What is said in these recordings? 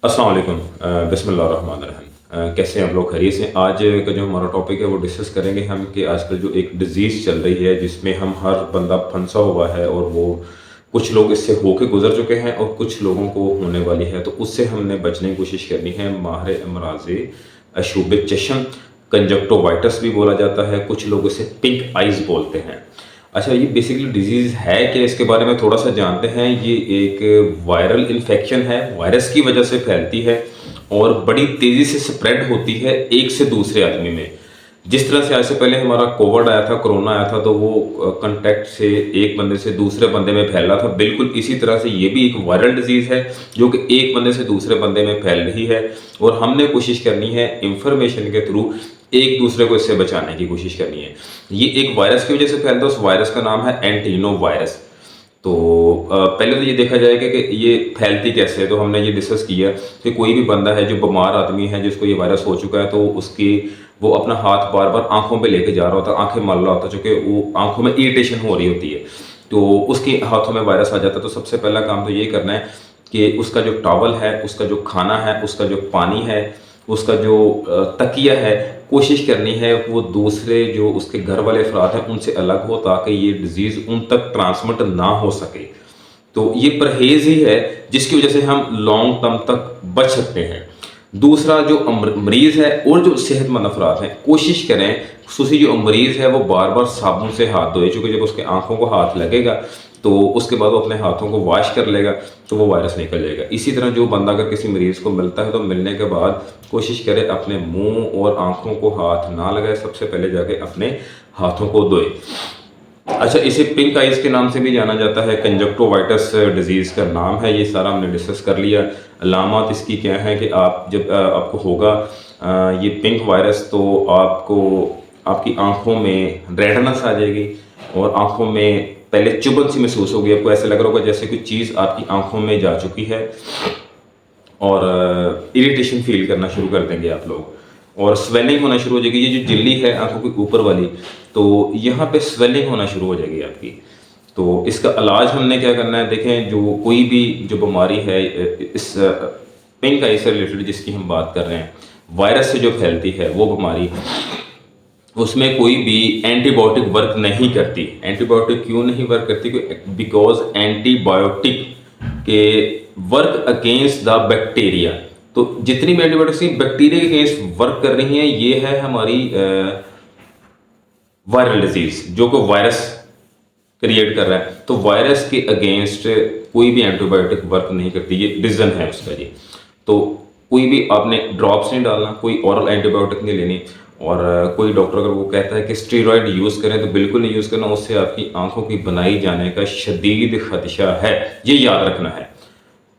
अस्सलाम वालेकुम। बिस्मिल्लाहिर्रहमानिर्रहीम। कैसे हैं आप लोग? खैरियत से? आज का जो हमारा टॉपिक है वो डिस्कस करेंगे हम कि आजकल जो एक डिज़ीज़ चल रही है जिसमें हम हर बंदा फंसा हुआ है और वो कुछ लोग इससे होके गुजर चुके हैं और कुछ लोगों को होने वाली है, तो उससे हमने बचने की कोशिश करनी है। माहिर अमराज़ अशूब चश्म, कंजक्टिवाइटिस भी बोला जाता है, कुछ लोग इसे पिंक आइज़ बोलते हैं। अच्छा, ये बेसिकली डिजीज़ है क्या, इसके बारे में थोड़ा सा जानते हैं। ये एक वायरल इन्फेक्शन है, वायरस की वजह से फैलती है और बड़ी तेज़ी से स्प्रेड होती है एक से दूसरे आदमी में। जिस तरह से आज से पहले हमारा कोविड आया था, कोरोना आया था, तो वो कांटेक्ट से एक बंदे से दूसरे बंदे में फैल रहा था। बिल्कुल इसी तरह से ये भी एक वायरल डिजीज़ है जो कि एक बंदे से दूसरे बंदे में फैल रही है और हमने कोशिश करनी है इंफॉर्मेशन के थ्रू एक दूसरे को इससे बचाने की कोशिश करनी है। ये एक वायरस की वजह से फैलता है, उस वायरस का नाम है एंटीनो वायरस। तो पहले तो ये देखा जाएगा कि ये फैलती कैसे है, तो हमने ये डिस्कस किया कि कोई भी बंदा है जो बीमार आदमी है जिसको ये वायरस हो चुका है, तो उसकी वो अपना हाथ बार बार आंखों पे लेके जा रहा होता है, आंखें मल रहा होता है, चूँकि वो आंखों में इरिटेशन हो रही होती है, तो उसके हाथों में वायरस आ जाता है। तो सबसे पहला काम तो ये करना है कि उसका जो टॉवल है, उसका जो खाना है, उसका जो पानी है, उसका जो तकिया है, कोशिश करनी है वो दूसरे जो उसके घर वाले अफराद हैं उनसे अलग हो, ताकि ये डिज़ीज़ उन तक ट्रांसमिट ना हो सके। तो ये परहेज़ ही है जिसकी वजह से हम लॉन्ग टर्म तक बच सकते हैं। दूसरा, जो मरीज़ है और जो सेहतमंद अफराद हैं, कोशिश करें खुसूसी जो मरीज़ है वो बार बार साबुन से हाथ धोए, चूँकि जब उसके आँखों को हाथ लगेगा तो उसके बाद वो अपने हाथों को वॉश कर लेगा तो वो वायरस निकल जाएगा। इसी तरह जो बंदा अगर किसी मरीज़ को मिलता है तो मिलने के बाद कोशिश करे अपने मुंह और आँखों को हाथ ना लगाए, सबसे पहले जाके अपने हाथों को धोए। अच्छा, इसे पिंक आइज़ के नाम से भी जाना जाता है, कंजक्टिवाइटिस डिज़ीज़ का नाम है। ये सारा हमने डिस्कस कर लिया। अलामत इसकी क्या है कि आप जब आपको होगा ये पिंक वायरस, तो आपको आपकी आँखों में रेडनेस आ जाएगी और आँखों में पहले चुभन सी महसूस होगी। आपको ऐसा लग रहा होगा जैसे कोई चीज़ आपकी आँखों में जा चुकी है और इरिटेशन फील करना शुरू कर देंगे आप लोग और स्वेलिंग होना शुरू हो जाएगी। ये जो झिल्ली है आंखों के ऊपर वाली, तो यहाँ पे स्वेलिंग होना शुरू हो जाएगी आपकी। तो इसका इलाज हमने क्या करना है, देखें, जो कोई भी जो बीमारी है इस पिंक आई से रिलेटेड जिसकी हम बात कर रहे हैं, वायरस से जो फैलती है वो बीमारी, उसमें कोई भी एंटीबायोटिक वर्क नहीं करती। एंटीबायोटिक क्यों नहीं वर्क करती? बिकॉज एंटीबायोटिक के वर्क अगेंस्ट द बैक्टीरिया। तो जितनी भी एंटीबायोटिक्स बैक्टीरिया के अगेंस्ट वर्क कर रही हैं, ये है हमारी वायरल डिजीज जो को वायरस क्रिएट कर रहा है। तो वायरस के अगेंस्ट कोई भी एंटीबायोटिक वर्क नहीं करती, ये रीजन है उसका जी। तो कोई भी आपने ड्रॉप्स नहीं डालना, कोई ओरल एंटीबायोटिक नहीं लेनी, और कोई डॉक्टर अगर वो कहता है कि स्टेरॉयड यूज़ करें तो बिल्कुल नहीं यूज़ करना, उससे आपकी आंखों की बनाई जाने का शदीद खदशा है, ये याद रखना है।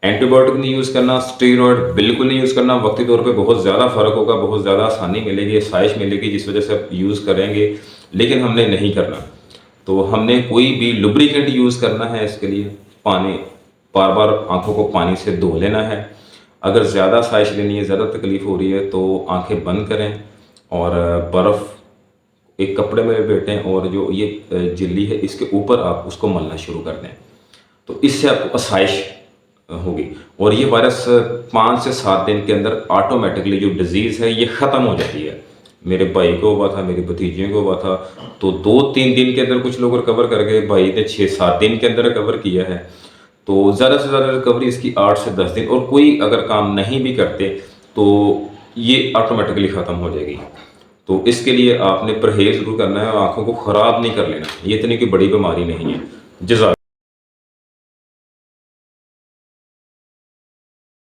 एंटीबायोटिक नहीं यूज़ करना, स्टेरॉयड बिल्कुल नहीं यूज़ करना। वक्ती तौर पे बहुत ज़्यादा फ़र्क होगा, बहुत ज़्यादा आसानी मिलेगी, आसाइश मिलेगी जिस वजह से आप यूज़ करेंगे, लेकिन हमने नहीं करना। तो हमने कोई भी लुब्रिकेंट यूज़ करना है, इसके लिए पानी, बार बार आंखों को पानी से धो लेना है। अगर ज़्यादा आसाइश लेनी है, ज़्यादा तकलीफ़ हो रही है, तो आंखें बंद करें और बर्फ़ एक कपड़े में लपेटें और जो ये झिल्ली है इसके ऊपर आप उसको मलना शुरू कर दें, तो इससे आपको आसाइश होगी। और ये वायरस 5 से 7 दिन के अंदर ऑटोमेटिकली जो डिज़ीज़ है ये ख़त्म हो जाती है। मेरे भाई को हुआ था, मेरी भतीजियों को हुआ था, तो 2-3 दिन के अंदर कुछ लोग रिकवर कर गए, भाई ने 6-7 दिन के अंदर रिकवर किया है। तो ज़्यादा से ज़्यादा रिकवरी इसकी 8 से 10 दिन, और कोई अगर काम नहीं भी करते तो ये ऑटोमेटिकली ख़त्म हो जाएगी। तो इसके लिए आपने परहेज़ ज़रूर करना है और आँखों को ख़राब नहीं कर लेना। ये इतनी कोई बड़ी बीमारी नहीं है। जज़ाक